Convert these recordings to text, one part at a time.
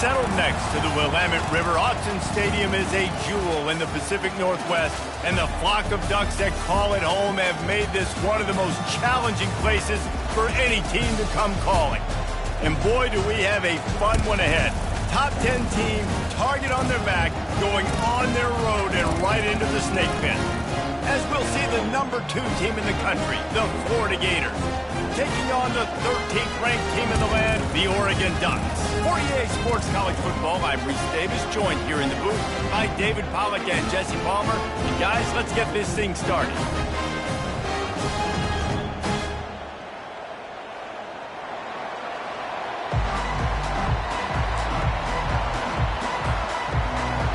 Settled next to the Willamette River, Autzen Stadium is a jewel in the Pacific Northwest, and the flock of Ducks that call it home have made this one of the most challenging places for any team to come calling. And boy, do we have a fun one ahead. Top 10 team, target on their back, going on their road and right into the snake pit. As we'll see the number 2 team in the country, the Florida Gators, taking on the 13th ranked team in the land, the Oregon Ducks. For EA Sports College Football, I'm Reese Davis, joined here in the booth by David Pollack and Jesse Palmer. And guys, let's get this thing started.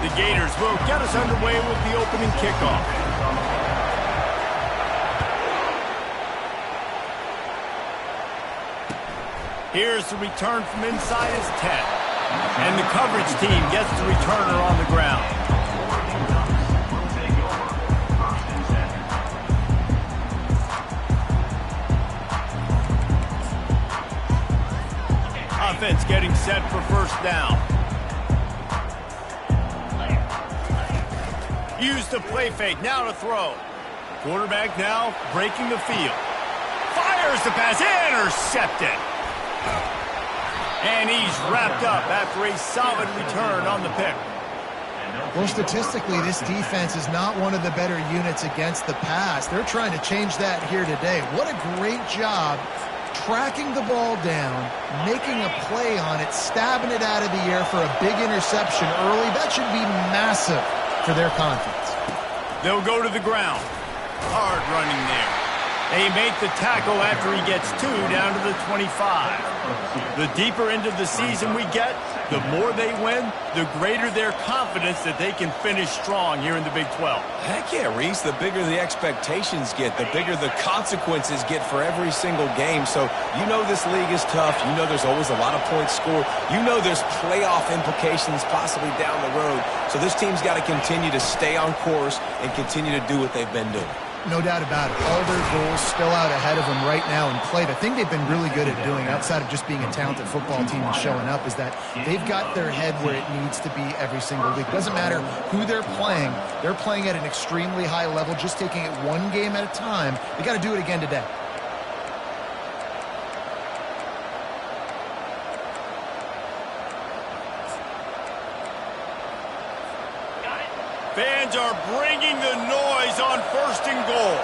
The Gators will get us underway with the opening kickoff. Here's the return from inside his 10. And the coverage team gets the returner on the ground. Offense getting set for first down. Use the play fake, now to throw. Quarterback now breaking the field. Fires the pass, intercepted. And he's wrapped up after a solid return on the pick. Well, statistically, this defense is not one of the better units against the pass. They're trying to change that here today. What a great job tracking the ball down, making a play on it, stabbing it out of the air for a big interception early. That should be massive for their confidence. They'll go to the ground. Hard running there. They make the tackle after he gets 2 down to the 25. The deeper into the season we get, the more they win, the greater their confidence that they can finish strong here in the Big 12. Heck yeah, Reese. The bigger the expectations get, the bigger the consequences get for every single game. So you know this league is tough. You know there's always a lot of points scored. You know there's playoff implications possibly down the road. So this team's got to continue to stay on course and continue to do what they've been doing. No doubt about it. All their goals still out ahead of them right now in play. The thing they've been really good at doing, outside of just being a talented football team and showing up, is that they've got their head where it needs to be every single week. Doesn't matter who they're playing at an extremely high level, just taking it one game at a time. They got to do it again today. Fans are bringing the noise on 1st and goal.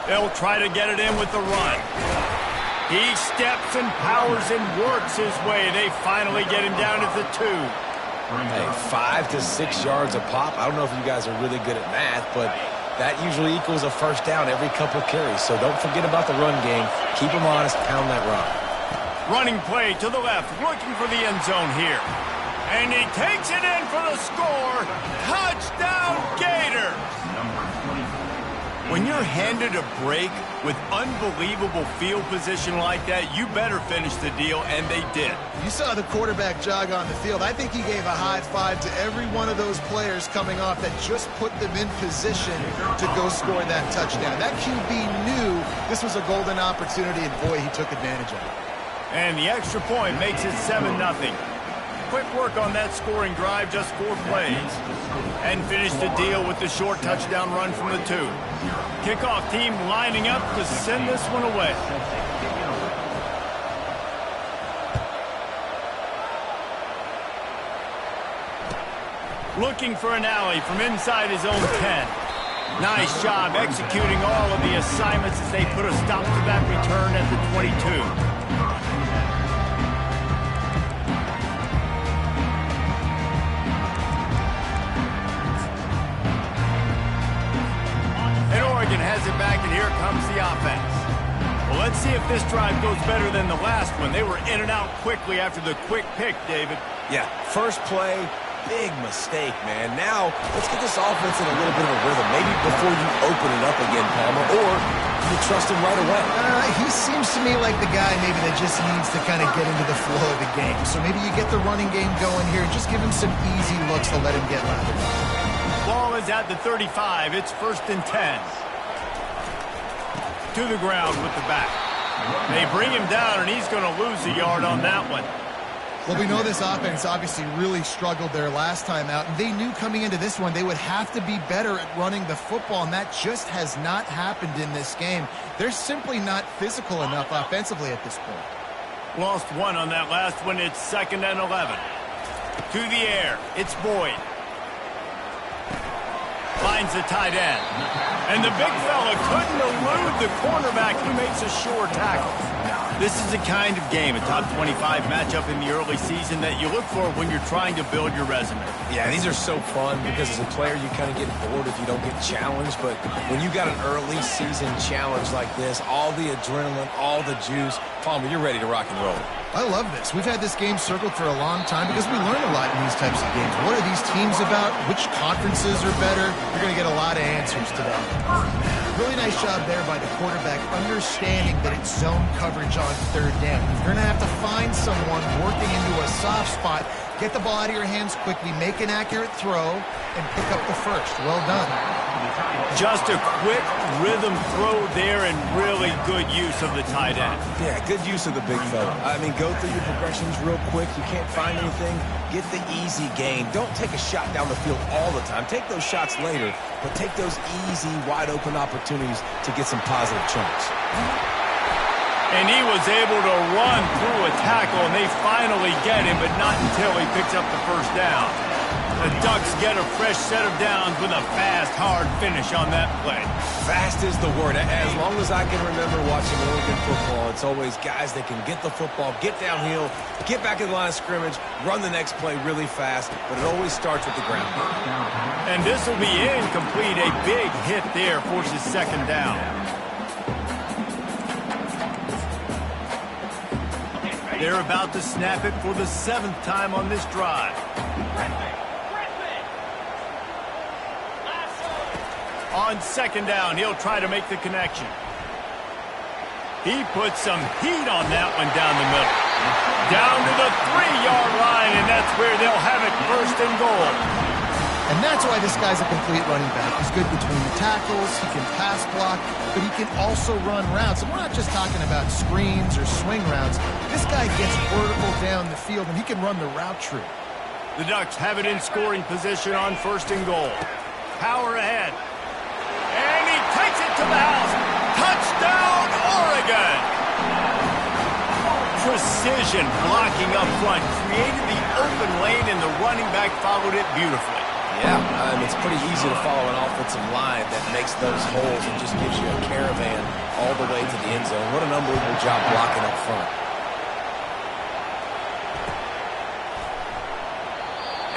They'll try to get it in with the run. He steps and powers and works his way. They finally get him down at the 2. Hey, 5 to 6 yards a pop. I don't know if you guys are really good at math, but that usually equals a first down every couple carries. So don't forget about the run game. Keep them honest. Pound that rock. Running play to the left, looking for the end zone here. And he takes it in for the score. Touchdown, Gators! When you're handed a break with unbelievable field position like that, you better finish the deal, and they did. You saw the quarterback jog on the field. I think he gave a high five to every one of those players coming off that just put them in position to go score that touchdown. That QB knew this was a golden opportunity, and boy, he took advantage of it. And the extra point makes it 7-0. Quick work on that scoring drive, just 4 plays. And finish the deal with the short touchdown run from the 2. Kickoff team lining up to send this one away. Looking for an alley from inside his own 10. Nice job executing all of the assignments as they put a stop to that return at the 22. Has it back, and here comes the offense. Well, let's see if this drive goes better than the last one. They were in and out quickly after the quick pick, David. Yeah, first play, big mistake, man. Now, let's get this offense in a little bit of a rhythm. Maybe before you open it up again, Palmer, or you trust him right away. He seems to me like the guy maybe that just needs to kind of get into the flow of the game. So maybe you get the running game going here and just give him some easy looks to let him get lathered up. ball is at the 35. It's 1st and 10. To the ground with the back. They bring him down, and he's going to lose a yard on that one. Well, we know this offense obviously really struggled their last time out, and they knew coming into this one they would have to be better at running the football, and that just has not happened in this game. They're simply not physical enough offensively at this point. Lost one on that last one. It's 2nd and 11. To the air. It's Boyd. Finds the tight end. And the big fella couldn't elude the cornerback. He makes a sure tackle. This is the kind of game, a top 25 matchup in the early season, that you look for when you're trying to build your resume. Yeah, these are so fun because as a player you kind of get bored if you don't get challenged. But when you got an early season challenge like this, all the adrenaline, all the juice, Palmer, you're ready to rock and roll. I love this. We've had this game circled for a long time because we learn a lot in these types of games. What are these teams about? Which conferences are better? You're going to get a lot of answers today. Really nice job there by the quarterback, understanding that it's zone coverage on 3rd down. You're going to have to find someone working into a soft spot, get the ball out of your hands quickly, make an accurate throw, and pick up the first. Well done. Just a quick rhythm throw there and really good use of the tight end. Yeah, good use of the big fella. I mean, go through your progressions real quick. You can't find anything, get the easy gain. Don't take a shot down the field all the time. Take those shots later, but take those easy, wide-open opportunities to get some positive chunks. And he was able to run through a tackle, and they finally get him, but not until he picks up the 1st down. The Ducks get a fresh set of downs with a fast, hard finish on that play. Fast is the word. As long as I can remember watching Oregon football, it's always guys that can get the football, get downhill, get back in the line of scrimmage, run the next play really fast, but it always starts with the ground. And this will be incomplete. A big hit there forces 2nd down. They're about to snap it for the 7th time on this drive. On 2nd down, he'll try to make the connection. He puts some heat on that one down the middle. Down to the 3-yard line, and that's where they'll have it 1st and goal. And that's why this guy's a complete running back. He's good between the tackles, he can pass block, but he can also run routes. And we're not just talking about screens or swing routes. This guy gets vertical down the field, and he can run the route tree. The Ducks have it in scoring position on 1st and goal. Power ahead. And he takes it to the house. Touchdown, Oregon! Precision blocking up front created the open lane, and the running back followed it beautifully. Yeah, it's pretty easy to follow an offensive line that makes those holes and just gives you a caravan all the way to the end zone. What an unbelievable job blocking up front.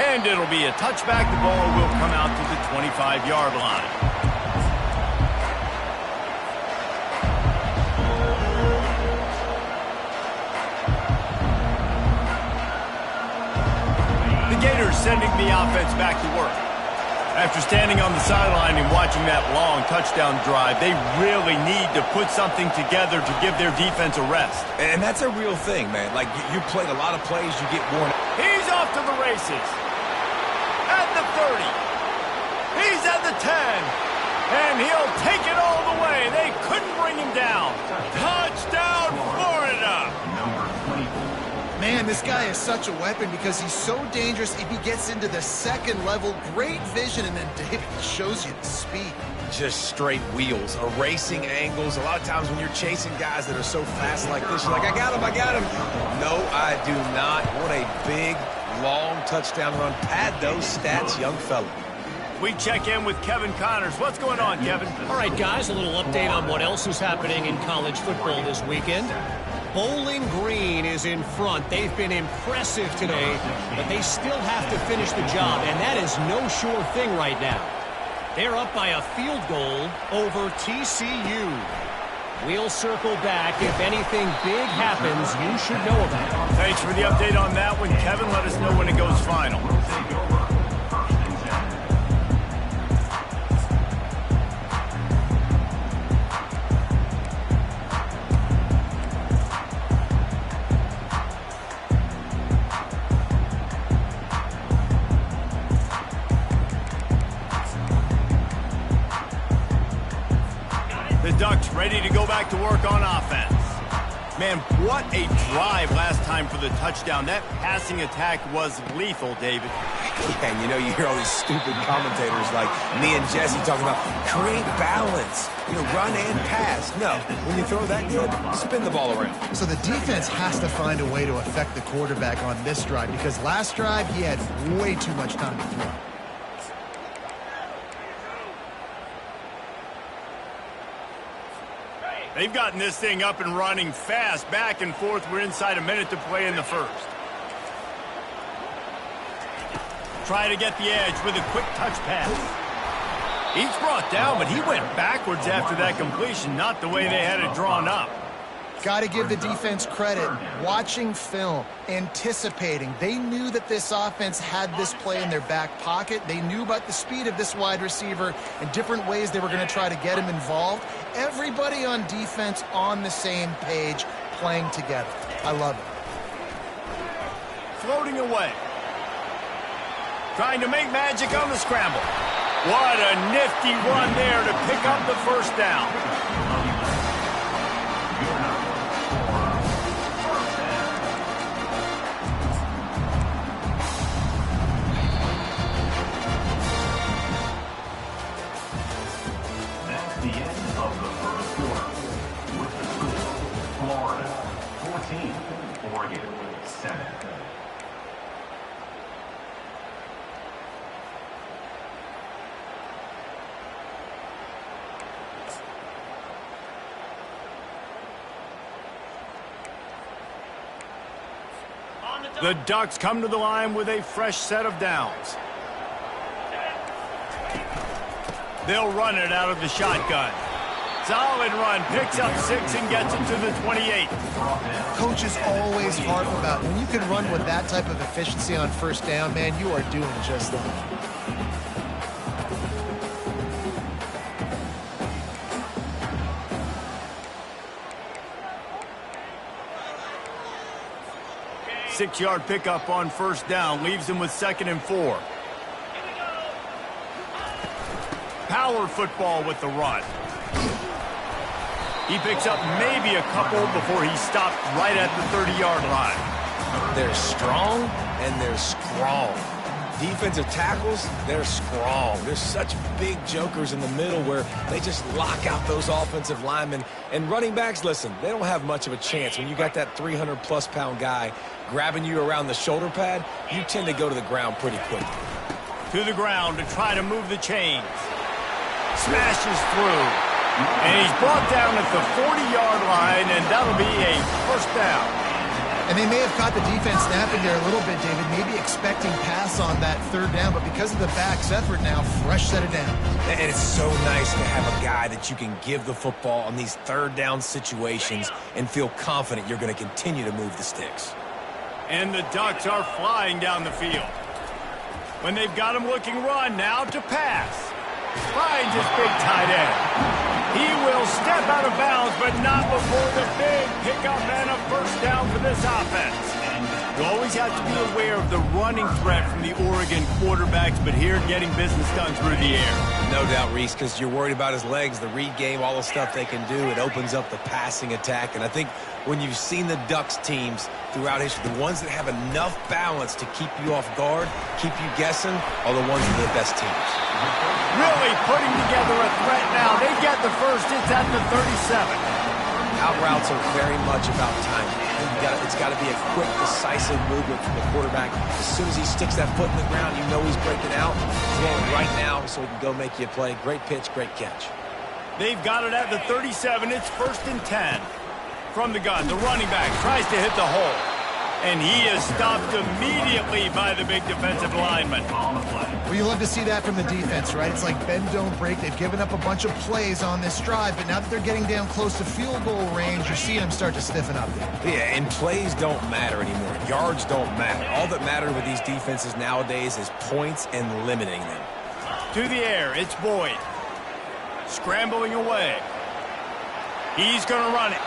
And it'll be a touchback. The ball will come out to the 25-yard line. The Gators sending the offense back to work. After standing on the sideline and watching that long touchdown drive, they really need to put something together to give their defense a rest. And that's a real thing, man. Like, you played a lot of plays, you get worn. He's off to the races. At the 30. He's at the 10. And he'll take it all the way. They couldn't bring him down. Touchdown, Florida. Man, this guy is such a weapon because he's so dangerous. If he gets into the 2nd level, great vision, and then David shows you the speed. Just straight wheels, erasing angles. A lot of times when you're chasing guys that are so fast like this, you're like, I got him. No, I do not. What a big, long touchdown run. Pad those stats, young fella. We check in with Kevin Connors. What's going on, Kevin? All right, guys, a little update on what else is happening in college football this weekend. Bowling Green is in front. They've been impressive today, but they still have to finish the job, and that is no sure thing right now. They're up by a field goal over TCU. We'll circle back. If anything big happens, you should know about it. Thanks for the update on that one, Kevin. Let us know when it goes final. The Ducks ready to go back to work on offense. Man, what a drive last time for the touchdown. That passing attack was lethal, David. And you know, you hear all these stupid commentators like me and Jesse talking about create balance, run and pass. No, when you throw that good, spin the ball around. So the defense has to find a way to affect the quarterback on this drive, because last drive he had way too much time to throw. They've gotten this thing up and running fast, back and forth. We're inside a minute to play in the first. Try to get the edge with a quick touch pass. He's brought down, but he went backwards after that completion, not the way they had it drawn up. Got to give the defense credit. Watching film, anticipating. They knew that this offense had this play in their back pocket. They knew about the speed of this wide receiver and different ways they were going to try to get him involved. Everybody on defense on the same page, playing together. I love it. Floating away. Trying to make magic on the scramble. What a nifty run there to pick up the first down. The Ducks come to the line with a fresh set of downs. They'll run it out of the shotgun. Solid run, picks up 6 and gets it to the 28. Coaches always harp about when you can run with that type of efficiency on first down, man, you are doing just that. Six-yard pickup on first down leaves him with 2nd and 4. Power football with the run. He picks up maybe a couple before he stopped right at the 30-yard line. They're strong and they're strong. Defensive tackles, they're strong. There's such big jokers in the middle where they just lock out those offensive linemen. And running backs, listen, they don't have much of a chance. When you got that 300-plus pound guy grabbing you around the shoulder pad, you tend to go to the ground pretty quickly. To the ground to try to move the chains. Smashes through. And he's brought down at the 40-yard line, and that'll be a first down. And they may have caught the defense snapping there a little bit, David, maybe expecting pass on that 3rd down, but because of the back's effort now, fresh set of downs. And it's so nice to have a guy that you can give the football on these 3rd down situations and feel confident you're going to continue to move the sticks. And the Ducks are flying down the field. When they've got him looking run, now to pass. Finds his big tight end. He will step out of bounds, but not before the big pickup and a first down for this offense. You always have to be aware of the running threat from the Oregon quarterbacks, but here getting business done through the air. No doubt, Reese, because you're worried about his legs, the read game, all the stuff they can do. It opens up the passing attack. And I think when you've seen the Ducks teams throughout history, the ones that have enough balance to keep you off guard, keep you guessing, are the ones that are the best teams. Really putting together a threat now. They get the first. It's at the 37. Out routes are very much about timing. It's got to be a quick, decisive movement from the quarterback. As soon as he sticks that foot in the ground, you know he's breaking out. He's going right now so he can go make you a play. Great pitch, great catch. They've got it at the 37. It's 1st and 10. From the gun, the running back tries to hit the hole. And he is stopped immediately by the big defensive lineman. Well, you love to see that from the defense, right? It's like bend, don't break. They've given up a bunch of plays on this drive, but now that they're getting down close to field goal range, you're seeing them start to stiffen up there. Yeah, and plays don't matter anymore. Yards don't matter. All that matters with these defenses nowadays is points and limiting them. To the air, it's Boyd. Scrambling away. He's going to run it.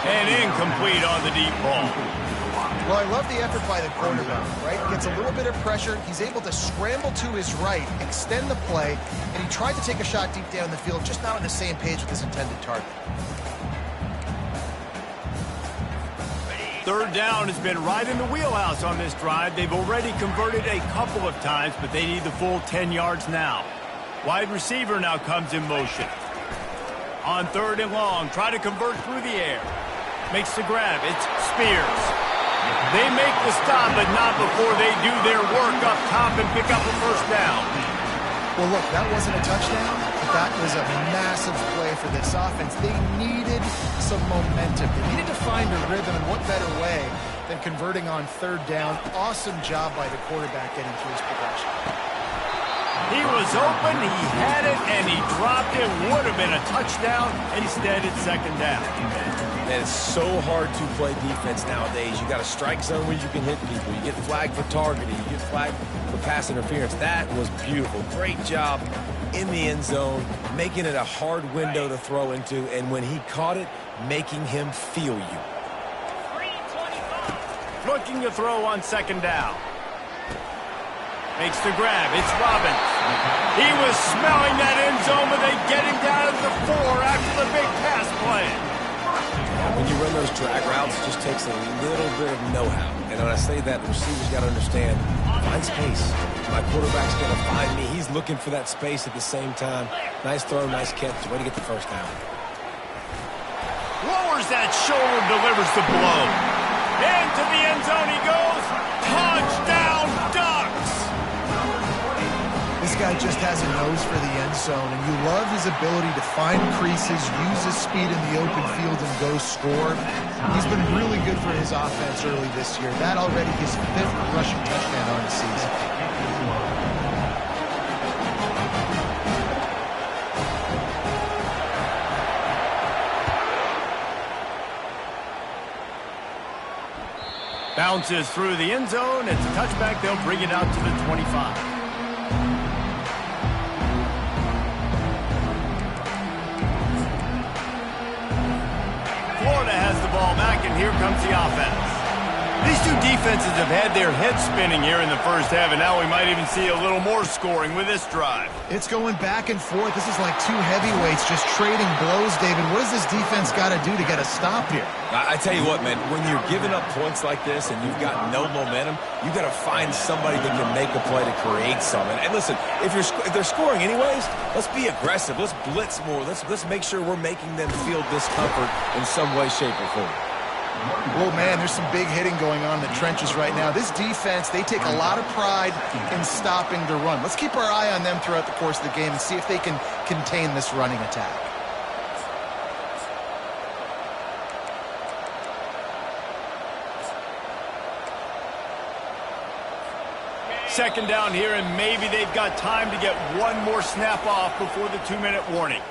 And incomplete on the deep ball. Well, I love the effort by the quarterback, right? Gets a little bit of pressure. He's able to scramble to his right, extend the play, and he tried to take a shot deep down the field, just not on the same page with his intended target. Third down has been right in the wheelhouse on this drive. They've already converted a couple of times, but they need the full 10 yards now. Wide receiver now comes in motion. On third and long, try to convert through the air. Makes the grab. It's Spears. They make the stop, but not before they do their work up top and pick up a first down. Well, look, that wasn't a touchdown, but that was a massive play for this offense. They needed some momentum. They needed to find a rhythm, and what better way than converting on third down. Awesome job by the quarterback getting through his progression. He was open, he had it, and he dropped it. Would have been a touchdown. Instead, it's second down. And it's so hard to play defense nowadays. You got a strike zone where you can hit people. You get flagged for targeting. You get flagged for pass interference. That was beautiful. Great job in the end zone, making it a hard window to throw into, and when he caught it, making him feel you. Looking to throw on second down. Makes the grab. It's Robbins. He was smelling that end zone, but they get him down to the 4 after the big pass play. When you run those drag routes, it just takes a little bit of know-how. And when I say that, the receiver's got to understand, find space. My quarterback's going to find me. He's looking for that space at the same time. Nice throw, nice catch. Way to get the first down. Lowers that shoulder, delivers the blow. Into the end zone he goes. Touchdown, Ducks! This guy just has a nose for the end zone, and you love his ability to find creases, use his speed in the open field, and go score. He's been really good for his offense early this year. That already his 5th rushing touchdown on the season. Bounces through the end zone. It's a touchback. They'll bring it out to the 25. Florida has the ball back, and here comes the offense. These two defenses have had their heads spinning here in the first half, and now we might even see a little more scoring with this drive. It's going back and forth. This is like two heavyweights just trading blows, David. What does this defense got to do to get a stop here? I tell you what, man, when you're giving up points like this and you've got no momentum, you got to find somebody that can make a play to create something. And listen, if they're scoring anyways, let's be aggressive. Let's blitz more. Let's make sure we're making them feel discomfort in some way, shape, or form. Oh, man, there's some big hitting going on in the trenches right now. This defense, they take a lot of pride in stopping the run. Let's keep our eye on them throughout the course of the game and see if they can contain this running attack. Second down here, and maybe they've got time to get one more snap off before the 2-minute warning.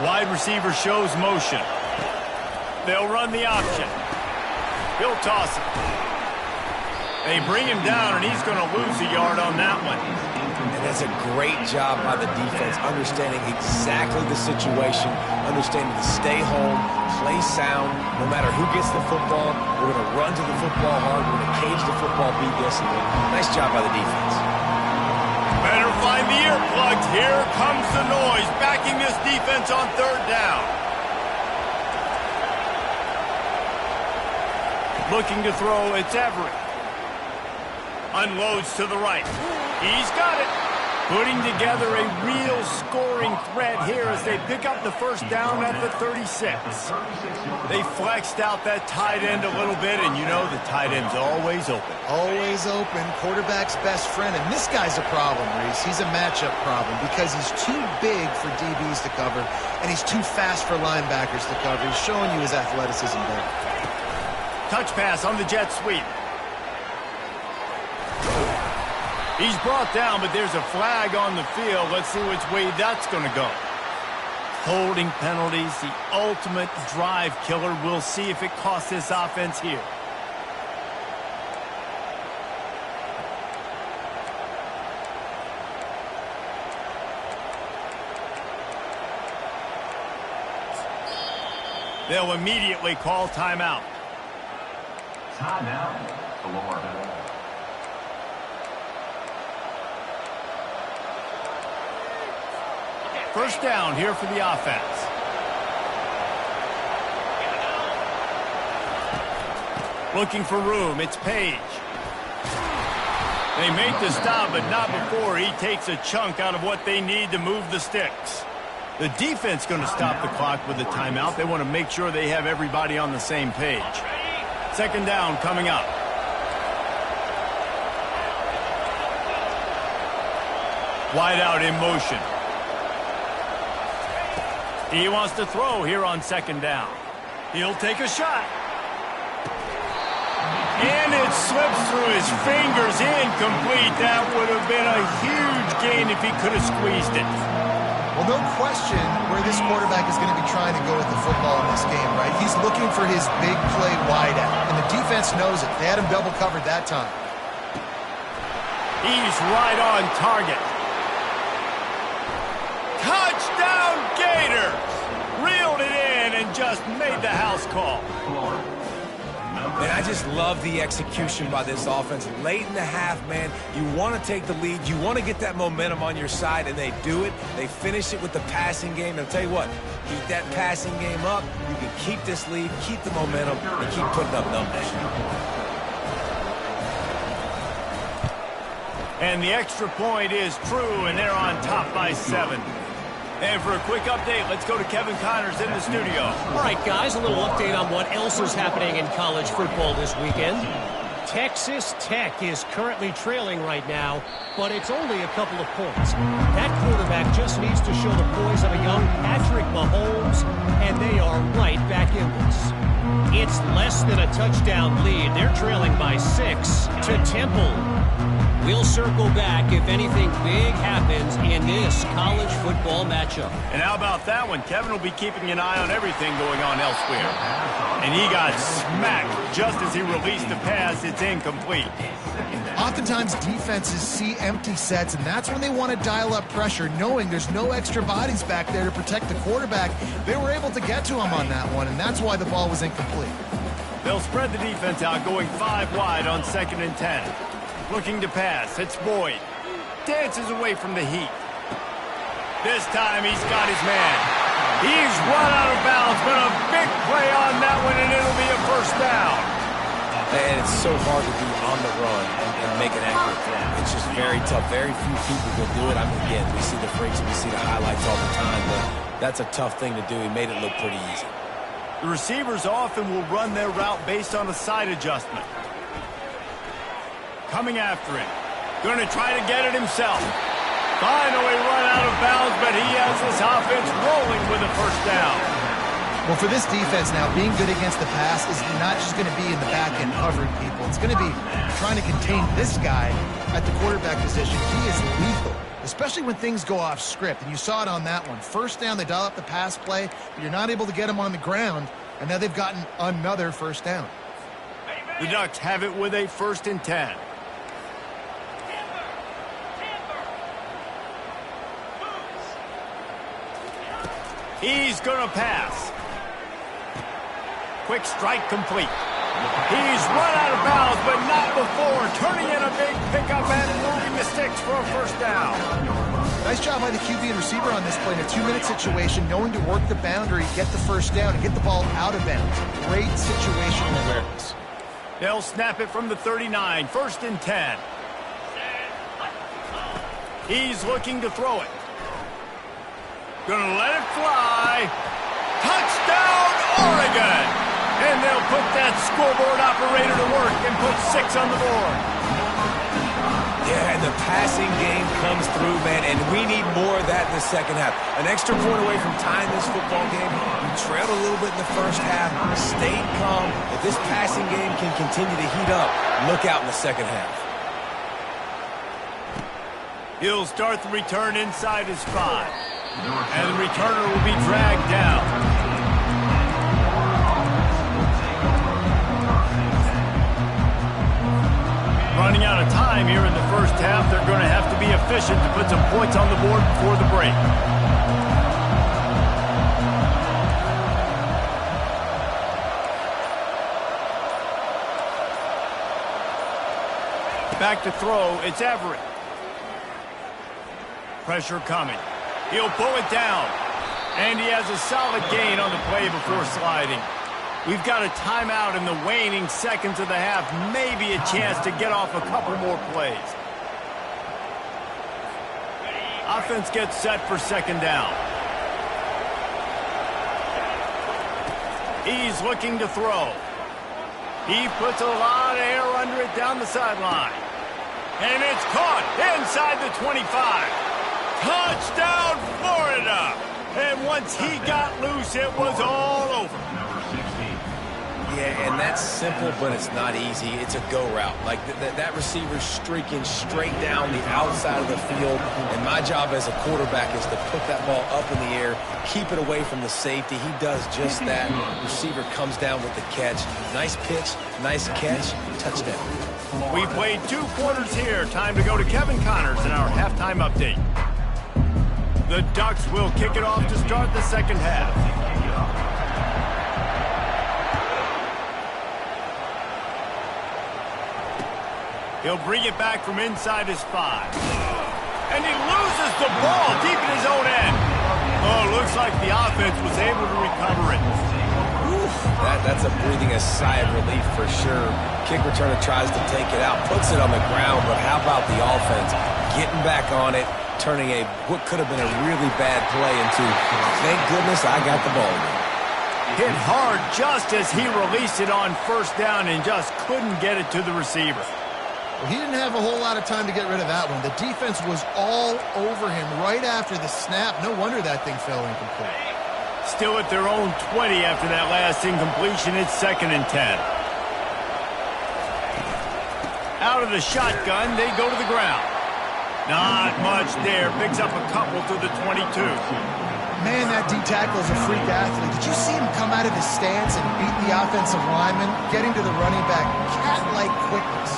Wide receiver shows motion. They'll run the option. He'll toss it. They bring him down, and he's going to lose a yard on that one. And that's a great job by the defense, understanding exactly the situation, understanding to stay home, play sound. No matter who gets the football, we're going to run to the football hard. We're going to cage the football, be disciplined. Nice job by the defense. Better find the earplugs. Here comes the noise, backing this defense on third down. Looking to throw, it's Everett. Unloads to the right. He's got it. Putting together a real scoring threat here as they pick up the first down at the 36. They flexed out that tight end a little bit, and you know the tight end's always open. Always open. Quarterback's best friend. And this guy's a problem, Reese. He's a matchup problem because he's too big for DBs to cover, and he's too fast for linebackers to cover. He's showing you his athleticism there. Touch pass on the jet sweep. He's brought down, but there's a flag on the field. Let's see which way that's going to go. Holding penalties, the ultimate drive killer. We'll see if it costs this offense here. They'll immediately call timeout. Timeout. Florida. First down here for the offense. Looking for room. It's Page. They make the stop, but not before he takes a chunk out of what they need to move the sticks. The defense going to stop the clock with a timeout. They want to make sure they have everybody on the same page. Second down coming up. Wide out in motion. He wants to throw here on second down. He'll take a shot. And it slips through his fingers, incomplete. That would have been a huge gain if he could have squeezed it. Well, no question where this quarterback is going to be trying to go with the football in this game, right? He's looking for his big play wide out, and the defense knows it. They had him double covered that time. He's right on target. Touchdown Gators! Reeled it in and just made the house call. And I just love the execution by this offense. Late in the half, man, you want to take the lead. You want to get that momentum on your side, and they do it. They finish it with the passing game. And I'll tell you what, keep that passing game up. You can keep this lead, keep the momentum, and keep putting up numbers. And the extra point is true, and they're on top by 7. And for a quick update, let's go to Kevin Connors in the studio. All right, guys, a little update on what else is happening in college football this weekend. Texas Tech is currently trailing right now, but it's only a couple of points. That quarterback just needs to show the poise of a young Patrick Mahomes, and they are right back in this. It's less than a touchdown lead. They're trailing by 6 to Temple. We'll circle back if anything big happens in this college football matchup. And how about that one? Kevin will be keeping an eye on everything going on elsewhere. And he got smacked just as he released the pass. It's incomplete. Oftentimes, defenses see empty sets, and that's when they want to dial up pressure, knowing there's no extra bodies back there to protect the quarterback. They were able to get to him on that one, and that's why the ball was incomplete. They'll spread the defense out, going 5 wide on 2nd and 10. Looking to pass. It's Boyd. Dances away from the heat. This time he's got his man. He's run out of bounds, but a big play on that one, and it'll be a first down. And it's so hard to be on the run and make an accurate throw. It's just very tough. Very few people can do it. I mean, again, we see the freaks and we see the highlights all the time, but that's a tough thing to do. He made it look pretty easy. The receivers often will run their route based on a side adjustment. Coming after him. Going to try to get it himself. Finally run out of bounds, but he has this offense rolling with a first down. Well, for this defense now, being good against the pass is not just going to be in the back end covering people. It's going to be trying to contain this guy at the quarterback position. He is lethal, especially when things go off script. And you saw it on that one. First down, they dial up the pass play, but you're not able to get him on the ground, and now they've gotten another first down. The Ducks have it with a 1st and 10. He's going to pass. Quick strike complete. He's run out of bounds, but not before. Turning in a big pickup and moving the sticks for a first down. Nice job by the QB and receiver on this play in a 2-minute situation, knowing to work the boundary, get the first down, and get the ball out of bounds. Great situational awareness. They'll snap it from the 39. 1st and 10. He's looking to throw it. Gonna let it fly. Touchdown, Oregon! And they'll put that scoreboard operator to work and put 6 on the board. Yeah, and the passing game comes through, man, and we need more of that in the second half. An extra point away from tying this football game. You trailed a little bit in the first half, stayed calm. If this passing game can continue to heat up, look out in the second half. He'll start the return inside his 5. And the returner will be dragged down. Running out of time here in the first half. They're going to have to be efficient to put some points on the board before the break. Back to throw, it's Everett. Pressure coming. He'll pull it down. And he has a solid gain on the play before sliding. We've got a timeout in the waning seconds of the half. Maybe a chance to get off a couple more plays. Offense gets set for second down. He's looking to throw. He puts a lot of air under it down the sideline. And it's caught inside the 25. Touchdown, Florida! And once he got loose, it was all over. Yeah, and that's simple, but it's not easy. It's a go route. Like that receiver's streaking straight down the outside of the field, and my job as a quarterback is to put that ball up in the air, keep it away from the safety. He does just that. Receiver comes down with the catch. Nice pitch, nice catch, touchdown. We played 2 quarters here. Time to go to Kevin Connors in our halftime update. The Ducks will kick it off to start the second half. He'll bring it back from inside his 5. And he loses the ball deep in his own end. Oh, looks like the offense was able to recover it. Oof, that's a breathing a sigh of relief for sure. Kick returner tries to take it out, puts it on the ground, but how about the offense getting back on it, turning what could have been a really bad play into, thank goodness I got the ball again. Hit hard just as he released it on first down and just couldn't get it to the receiver. Well, he didn't have a whole lot of time to get rid of that one. The defense was all over him right after the snap. No wonder that thing fell incomplete. Still at their own 20 after that last incompletion. It's 2nd and 10. Out of the shotgun, they go to the ground. Not much there. Picks up a couple to the 22. Man, that D-tackle is a freak athlete. Did you see him come out of his stance and beat the offensive lineman, getting to the running back? Cat-like quickness.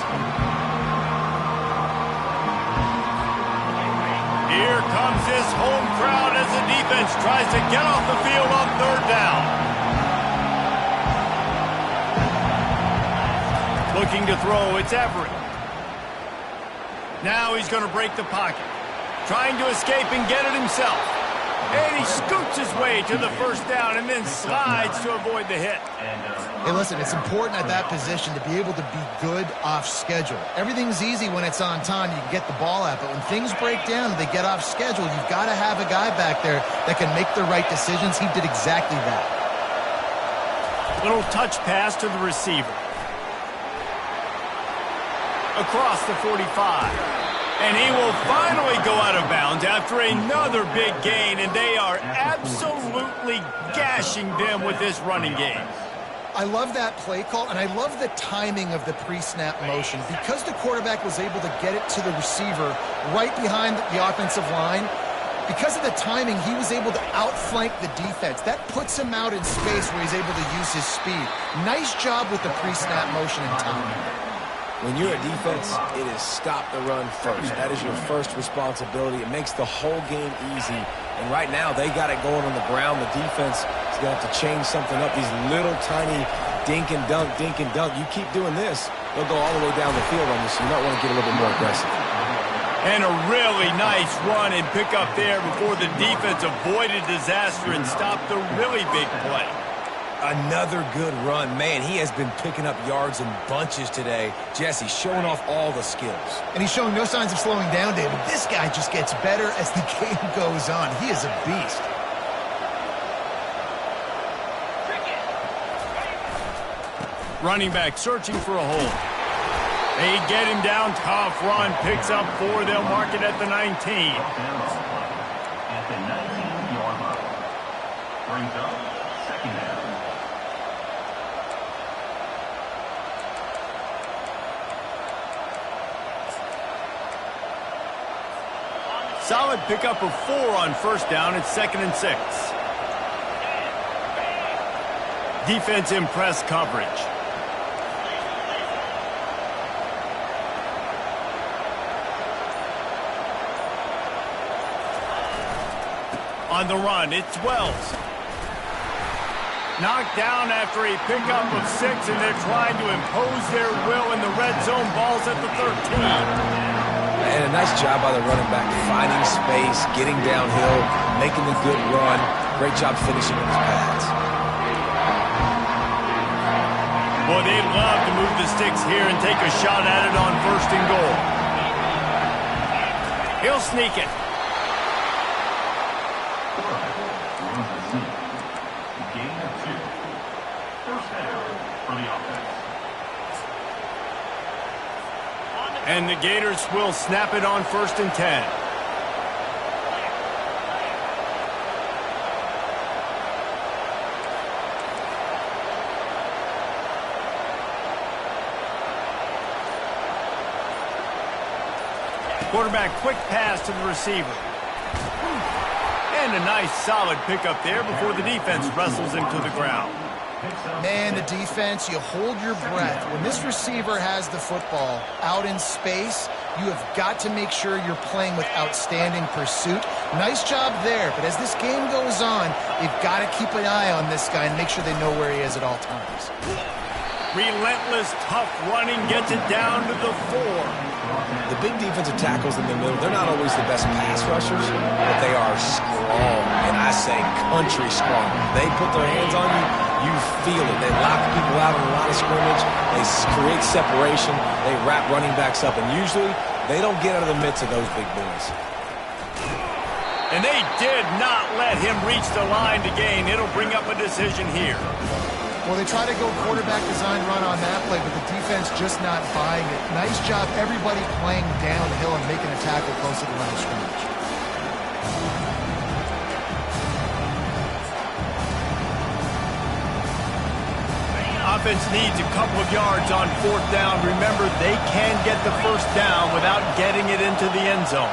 Here comes this home crowd as the defense tries to get off the field on 3rd down. Looking to throw, it's Everett. Now he's going to break the pocket. Trying to escape and get it himself. And he scoots his way to the first down and then slides to avoid the hit. Hey, listen, it's important at that position to be able to be good off schedule. Everything's easy when it's on time. You can get the ball out. But when things break down and they get off schedule, you've got to have a guy back there that can make the right decisions. He did exactly that. Little touch pass to the receiver. Across the 45. And he will finally go out of bounds after another big gain, and they are absolutely gashing them with this running game. I love that play call, and I love the timing of the pre-snap motion. Because the quarterback was able to get it to the receiver right behind the offensive line, because of the timing, he was able to outflank the defense. That puts him out in space where he's able to use his speed. Nice job with the pre-snap motion and timing. When you're a defense, it is stop the run first. That is your first responsibility. It makes the whole game easy. And right now, they got it going on the ground. The defense is going to have to change something up. These little tiny dink and dunk, dink and dunk. You keep doing this, they'll go all the way down the field on you, so you might want to get a little bit more aggressive. And a really nice run and pick up there before the defense avoided disaster and stopped the really big play. Another good run. Man, he has been picking up yards in bunches today. Jesse showing off all the skills. And he's showing no signs of slowing down, David. This guy just gets better as the game goes on. He is a beast. Running back searching for a hole. They get him down. Tough run. Picks up 4. They'll mark it at the 19. At the 19-yard line. Brings up second down. Solid pickup of 4 on first down. It's 2nd and 6. Defense in press coverage. On the run, it's Wells. Knocked down after a pickup of 6, and they're trying to impose their will in the red zone. Ball's at the 13. And a nice job by the running back, finding space, getting downhill, making a good run. Great job finishing with his pads. Well, they'd love to move the sticks here and take a shot at it on 1st and goal. He'll sneak it. And the Gators will snap it on 1st and 10. Quarterback, quick pass to the receiver. And a nice solid pickup there before the defense wrestles him to the ground. Man, the defense, you hold your breath. When this receiver has the football out in space, you have got to make sure you're playing with outstanding pursuit. Nice job there, but as this game goes on, they've got to keep an eye on this guy and make sure they know where he is at all times. Relentless, tough running gets it down to the 4. The big defensive tackles in the middle, they're not always the best pass rushers, but they are strong, and I say country strong. They put their hands on you, you feel it. They lock people out in a lot of scrimmage. They create separation. They wrap running backs up, and usually they don't get out of the midst of those big boys. And they did not let him reach the line to gain. It'll bring up a decision here. Well, they try to go quarterback design run on that play, but the defense just not buying it. Nice job, everybody playing downhill and making a tackle close to the line of scrimmage. Offense needs a couple of yards on 4th down. Remember, they can get the 1st down without getting it into the end zone.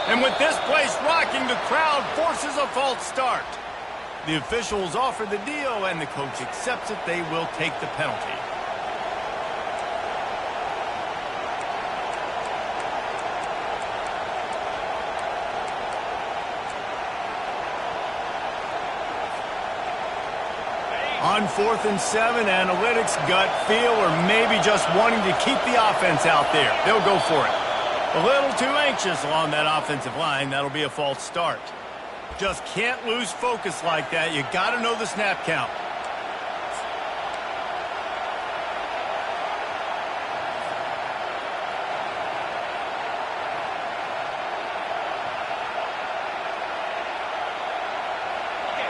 And with this place rocking, the crowd forces a false start. The officials offer the deal, and the coach accepts it. They will take the penalty. On 4th and 7, analytics, gut feel, or maybe just wanting to keep the offense out there. They'll go for it. A little too anxious along that offensive line. That'll be a false start. Just can't lose focus like that. You got to know the snap count.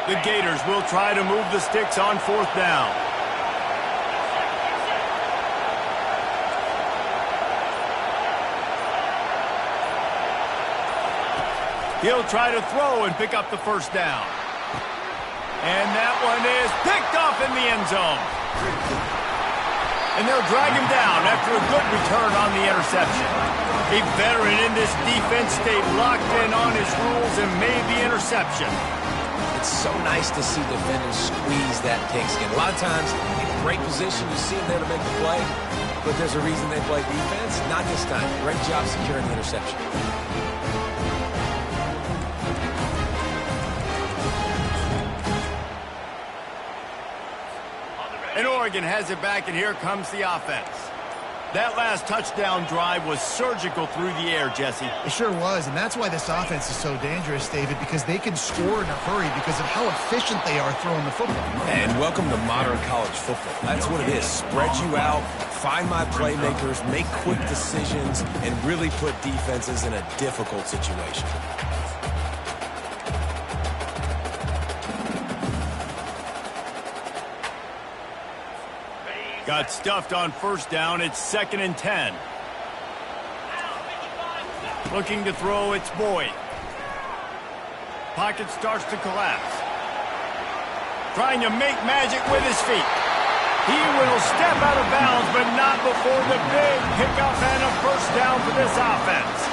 The Gators will try to move the sticks on 4th down. He'll try to throw and pick up the 1st down. And that one is picked off in the end zone. And they'll drag him down after a good return on the interception. A veteran in this defense stayed locked in on his rules and made the interception. It's so nice to see defenders squeeze that pigskin. A lot of times, in great position, you see them there to make the play, but there's a reason they play defense. Not this time. Great job securing the interception. And Oregon has it back, and here comes the offense. That last touchdown drive was surgical through the air, Jesse. It sure was, and that's why this offense is so dangerous, David, because they can score in a hurry because of how efficient they are throwing the football. And welcome to modern college football. That's what it is. Spread you out, find my playmakers, make quick decisions, and really put defenses in a difficult situation. Got stuffed on 1st down. It's 2nd and 10. Looking to throw, it's Boyd. Pocket starts to collapse. Trying to make magic with his feet. He will step out of bounds, but not before the big pickup and a 1st down for this offense.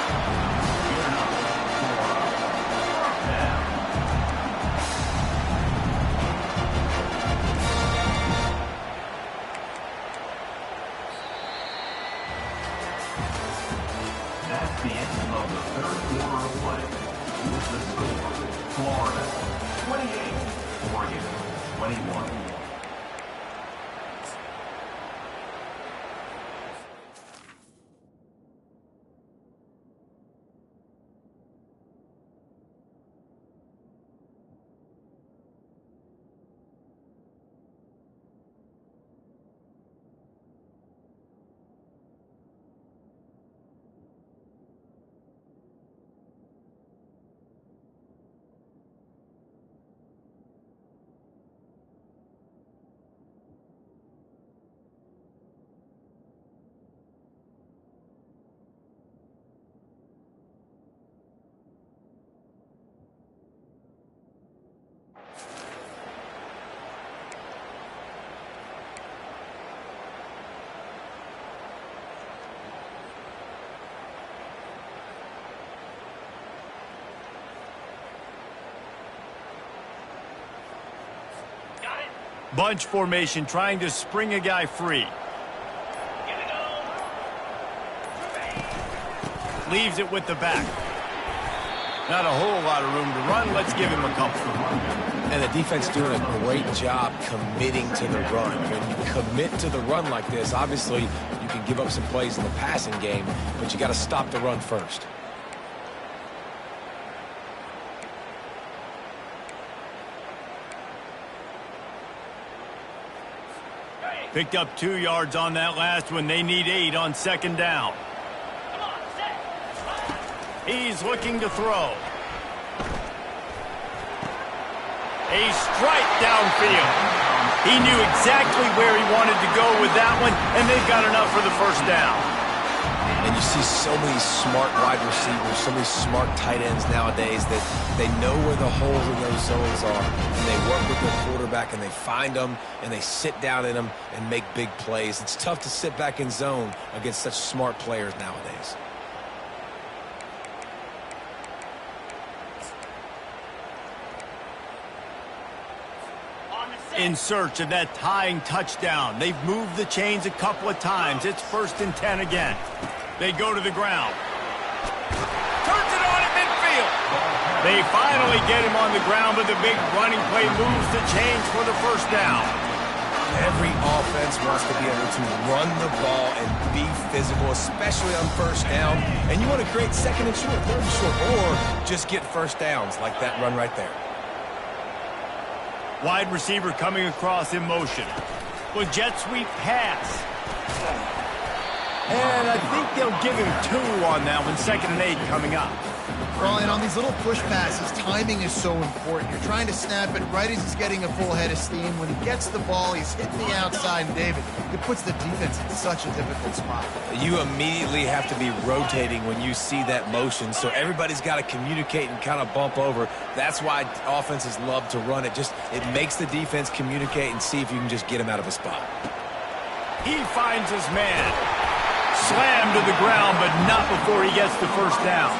That's the end of the third quarter of play. With the score, Florida 28, Oregon 21. Bunch formation, trying to spring a guy free. Leaves it with the back. Not a whole lot of room to run. Let's give him a couple. And the defense doing a great job committing to the run. When you commit to the run like this, obviously you can give up some plays in the passing game, but you got to stop the run first. Picked up 2 yards on that last one. They need 8 on second down. He's looking to throw. A strike downfield. He knew exactly where he wanted to go with that one, and they've got enough for the first down. And you see so many smart wide receivers, so many smart tight ends nowadays that they know where the holes in those zones are, and they work with their quarterback, and they find them, and they sit down in them and make big plays. It's tough to sit back in zone against such smart players nowadays. In search of that tying touchdown. They've moved the chains a couple of times. It's 1st and 10 again. They go to the ground. Turns it on at midfield. They finally get him on the ground, but the big running play moves the chains for the first down. Every offense wants to be able to run the ball and be physical, especially on first down. And you want to create 2nd and short, 3rd and short, or just get first downs like that run right there. Wide receiver coming across in motion. With jet sweep pass. And I think they'll give him 2 on that one. 2nd and 8 coming up. Well, and on these little push passes, timing is so important. You're trying to snap it right as he's getting a full head of steam. When he gets the ball, he's hitting the outside, and David, it puts the defense in such a difficult spot. You immediately have to be rotating when you see that motion, so everybody's got to communicate and kind of bump over. That's why offenses love to run it. It makes the defense communicate and see if you can just get him out of a spot. He finds his man. Slammed to the ground, but not before he gets the first down.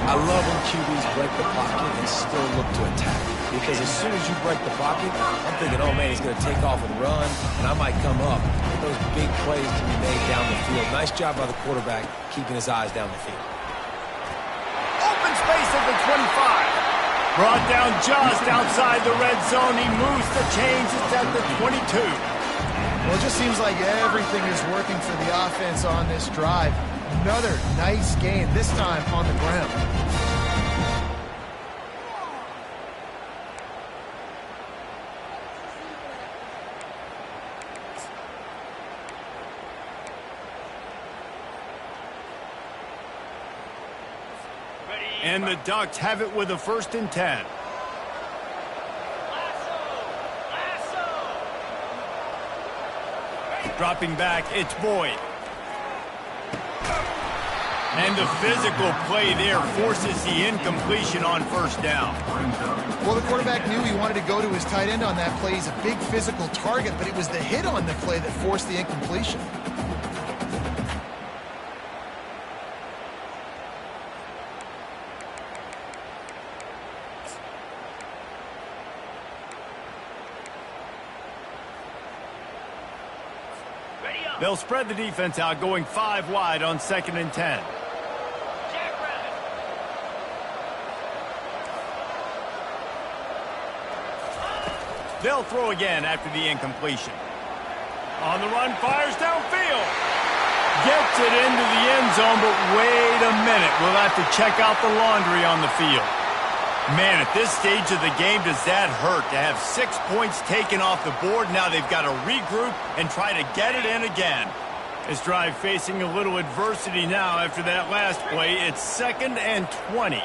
I love when QBs break the pocket and still look to attack. Because as soon as you break the pocket, I'm thinking, oh man, he's going to take off and run, and I might come up. But those big plays can be made down the field. Nice job by the quarterback keeping his eyes down the field. Open space at the 25. Brought down just outside the red zone. He moves the chains. It's at the 22. Well, it just seems like everything is working for the offense on this drive. Another nice gain, this time on the ground. And the Ducks have it with a 1st and 10. Dropping back, it's Boyd. And the physical play there forces the incompletion on first down. Well, the quarterback knew he wanted to go to his tight end on that play. He's a big physical target, but it was the hit on the play that forced the incompletion. They'll spread the defense out, going 5 wide on 2nd and 10. They'll throw again after the incompletion. On the run, fires downfield. Gets it into the end zone, but wait a minute. We'll have to check out the laundry on the field. Man, at this stage of the game, does that hurt to have 6 points taken off the board? Now they've got to regroup and try to get it in again. This drive facing a little adversity now after that last play. It's 2nd and 20.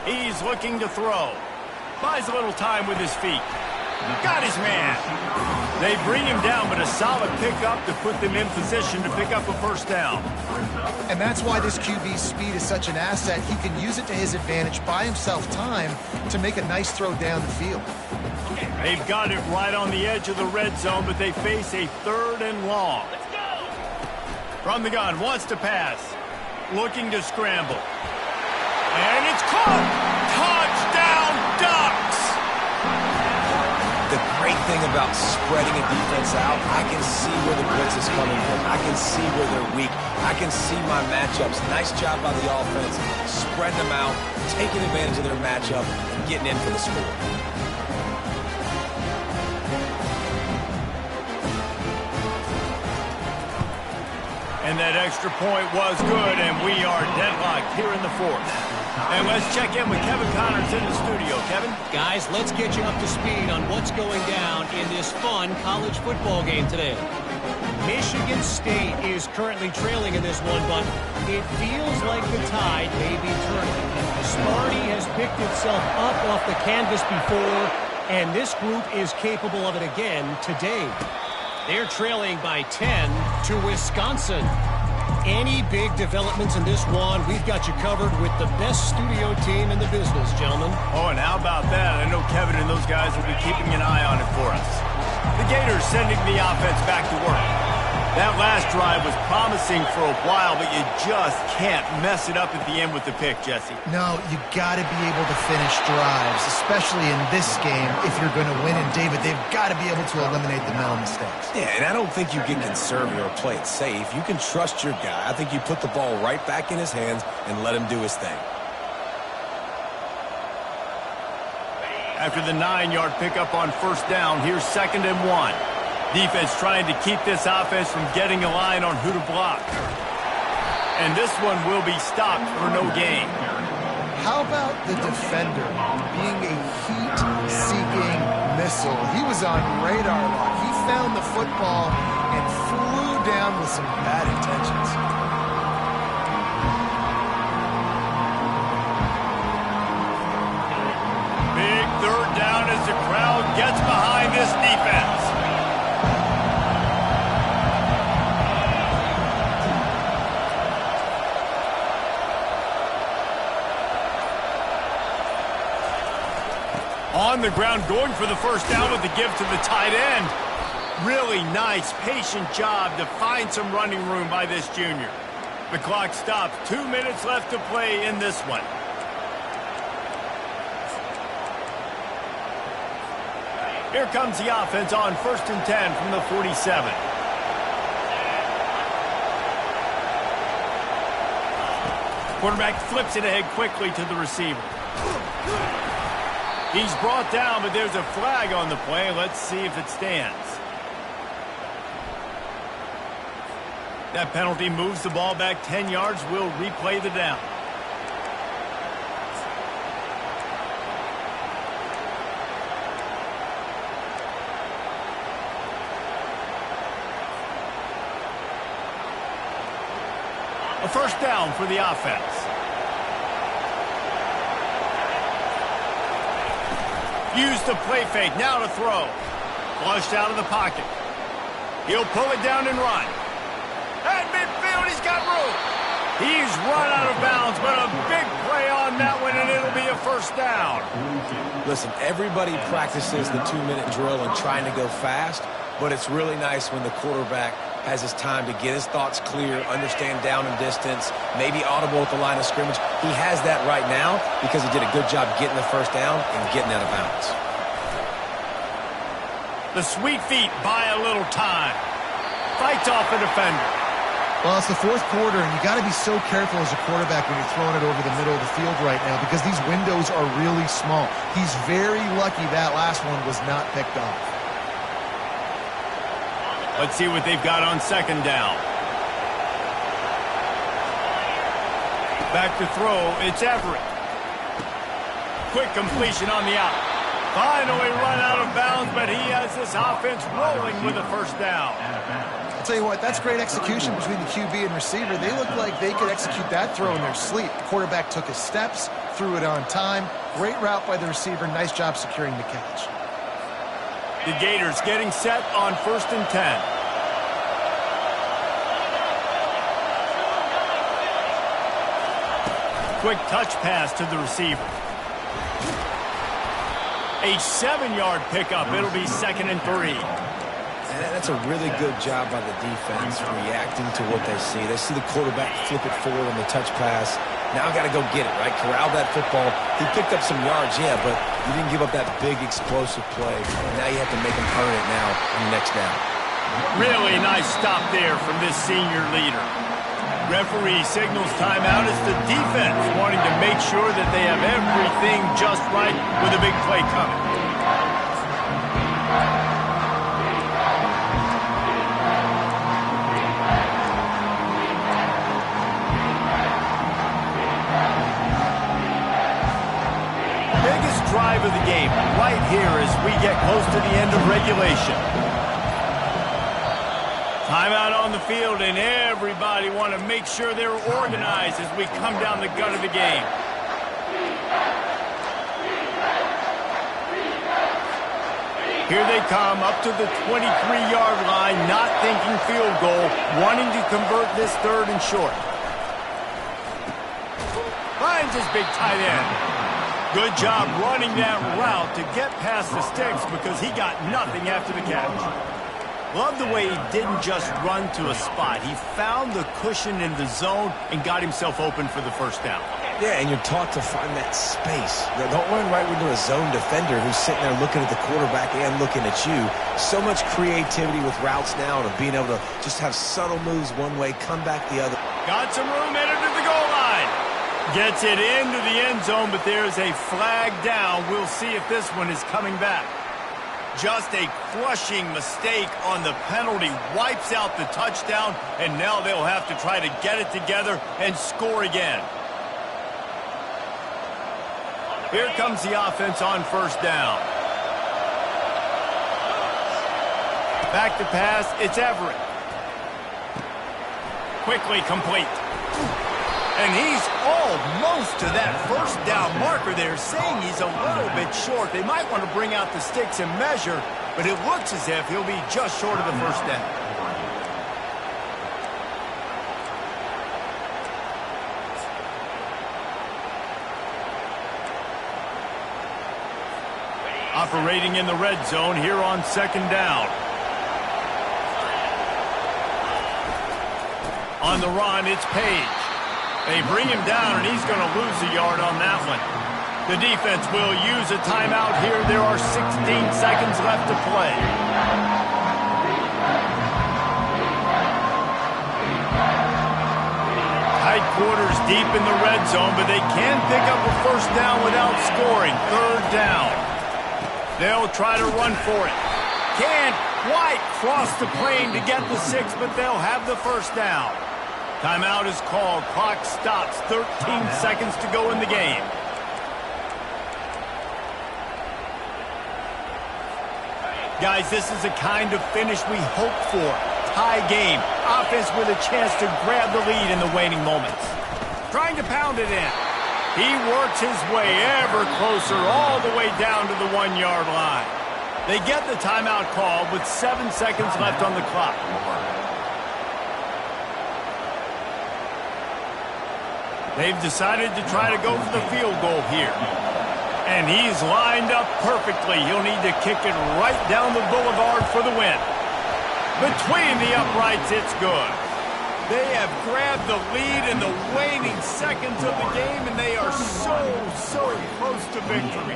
He's looking to throw. Buys a little time with his feet. Got his man. They bring him down, but a solid pickup to put them in position to pick up a first down. And that's why this QB's speed is such an asset. He can use it to his advantage, buy himself time to make a nice throw down the field. They've got it right on the edge of the red zone, but they face a 3rd and long. From the gun, wants to pass. Looking to scramble. And it's caught! Touchdown, Ducks! The great thing about spreading a defense out, I can see where the blitz is coming from. I can see where they're weak. I can see my matchups. Nice job by the offense. Spreading them out, taking advantage of their matchup, and getting in for the score. And that extra point was good, and we are deadlocked here in the 4th. And let's check in with Kevin Connors in the studio. Kevin? Guys, let's get you up to speed on what's going down in this fun college football game today. Michigan State is currently trailing in this one, but it feels like the tide may be turning. Sparty has picked itself up off the canvas before, and this group is capable of it again today. They're trailing by 10 to Wisconsin. Any big developments in this one, we've got you covered with the best studio team in the business, gentlemen. Oh, and how about that? I know Kevin and those guys will be keeping an eye on it for us. The Gators sending the offense back to work. That last drive was promising for a while, but you just can't mess it up at the end with the pick, Jesse. No, you got to be able to finish drives, especially in this game if you're going to win. And, David, they've got to be able to eliminate the mental mistakes. Yeah, and I don't think you get conservative or play it safe. You can trust your guy. I think you put the ball right back in his hands and let him do his thing. After the 9-yard pickup on first down, here's 2nd and 1. Defense trying to keep this offense from getting a line on who to block. And this one will be stopped for no gain. How about the defender being a heat-seeking missile? He was on radar lock. He found the football and flew down with some bad intentions. Big 3rd down as the crowd gets behind this defense. On the ground, going for the first down with the give to the tight end. Really nice, patient job to find some running room by this junior. The clock stops. 2 minutes left to play in this one. Here comes the offense on 1st and 10 from the 47. Quarterback flips it ahead quickly to the receiver. He's brought down, but there's a flag on the play. Let's see if it stands. That penalty moves the ball back 10 yards. We'll replay the down. A first down for the offense. Use the play fake, now to throw. Flushed out of the pocket. He'll pull it down and run. At midfield, he's got room. He's run out of bounds, but a big play on that one, and it'll be a first down. Listen, everybody practices the 2-minute drill and trying to go fast, but it's really nice when the quarterback has his time to get his thoughts clear, understand down and distance, maybe audible at the line of scrimmage. He has that right now because he did a good job getting the first down and getting out of bounds. The sweet feet buy a little time. Fights off a defender. Well, it's the fourth quarter, and you got to be so careful as a quarterback when you're throwing it over the middle of the field right now because these windows are really small. He's very lucky that last one was not picked off. Let's see what they've got on second down. Back to throw, it's Everett. Quick completion on the out. Finally run out of bounds, but he has this offense rolling with a first down. I'll tell you what, that's great execution between the QB and receiver. They look like they could execute that throw in their sleep. The quarterback took his steps, threw it on time. Great route by the receiver. Nice job securing the catch. The Gators getting set on 1st and 10. Quick touch pass to the receiver. A 7-yard pickup. It'll be 2nd and 3. That's a really good job by the defense reacting to what they see. They see the quarterback flip it forward on the touch pass. Now got to go get it, right? Corral that football. He picked up some yards, yeah, but you didn't give up that big explosive play. Now you have to make him earn it now on the next down. Really nice stop there from this senior leader. Referee signals timeout as the defense wanting to make sure that they have everything just right with a big play coming. Biggest drive of the game right here as we get close to the end of regulation. Timeout on the field, and everybody want to make sure they're organized as we come down the gut of the game. Here they come up to the 23-yard line, not thinking field goal, wanting to convert this 3rd and short. Finds his big tight end. Good job running that route to get past the sticks because he got nothing after the catch. Love the way he didn't just run to a spot. He found the cushion in the zone and got himself open for the first down. Yeah, and you're taught to find that space. Don't run right into a zone defender who's sitting there looking at the quarterback and looking at you. So much creativity with routes now and being able to just have subtle moves one way, come back the other. Got some room headed to the goal line. Gets it into the end zone, but there's a flag down. We'll see if this one is coming back. Just a crushing mistake on the penalty. Wipes out the touchdown, and now they'll have to try to get it together and score again. Here comes the offense on 1st down. Back to pass, it's Everett. Quickly complete. And he's almost to that 1st down marker there, saying he's a little bit short. They might want to bring out the sticks and measure, but it looks as if he'll be just short of the 1st down. Operating in the red zone here on 2nd down. On the run, it's Page. They bring him down, and he's going to lose a yard on that one. The defense will use a timeout here. There are 16 seconds left to play. Tight quarters deep in the red zone, but they can pick up a 1st down without scoring. 3rd down. They'll try to run for it. Can't quite cross the plane to get the 6, but they'll have the 1st down. Timeout is called. Clock stops. 13 seconds to go in the game. Guys, this is the kind of finish we hope for. Tie game. Offense with a chance to grab the lead in the waning moments. Trying to pound it in. He works his way ever closer all the way down to the 1-yard line. They get the timeout call with 7 seconds left on the clock. They've decided to try to go for the field goal here. And he's lined up perfectly. He'll need to kick it right down the boulevard for the win. Between the uprights, it's good. They have grabbed the lead in the waning seconds of the game, and they are so close to victory.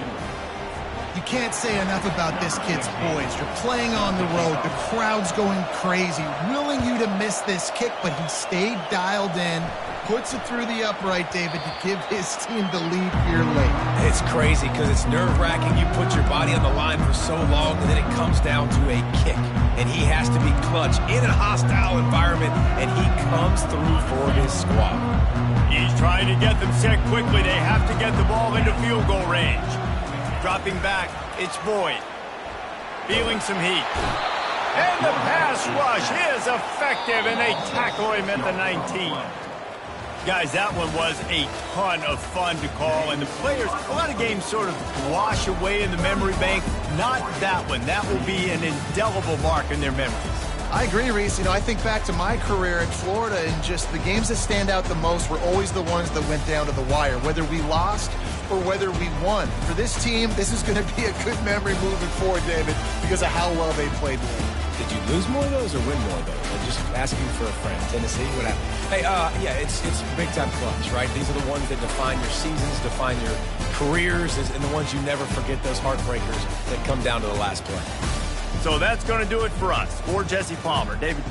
You can't say enough about this kid's poise. You're playing on the road. The crowd's going crazy, willing you to miss this kick, but he stayed dialed in, puts it through the upright, David, to give his team the lead here late. It's crazy because it's nerve-wracking. You put your body on the line for so long, and then it comes down to a kick. And he has to be clutch in a hostile environment, and he comes through for his squad. He's trying to get them set quickly. They have to get the ball into field goal range. Dropping back, it's Boyd. Feeling some heat. And the pass rush is effective, and they tackle him at the 19. Guys, that one was a ton of fun to call, and the players, a lot of games sort of wash away in the memory bank. Not that one. That will be an indelible mark in their memories. I agree, Reese. I think back to my career in Florida, and just the games that stand out the most were always the ones that went down to the wire, whether we lost or whether we won. For this team, this is going to be a good memory moving forward, David, because of how well they played today. Did you lose more of those or win more of those? I'm just asking for a friend. Tennessee, what happened? Hey, yeah, it's big-time clutch, right? These are the ones that define your seasons, define your careers, and the ones you never forget, those heartbreakers that come down to the last play. So that's going to do it for us. For Jesse Palmer, David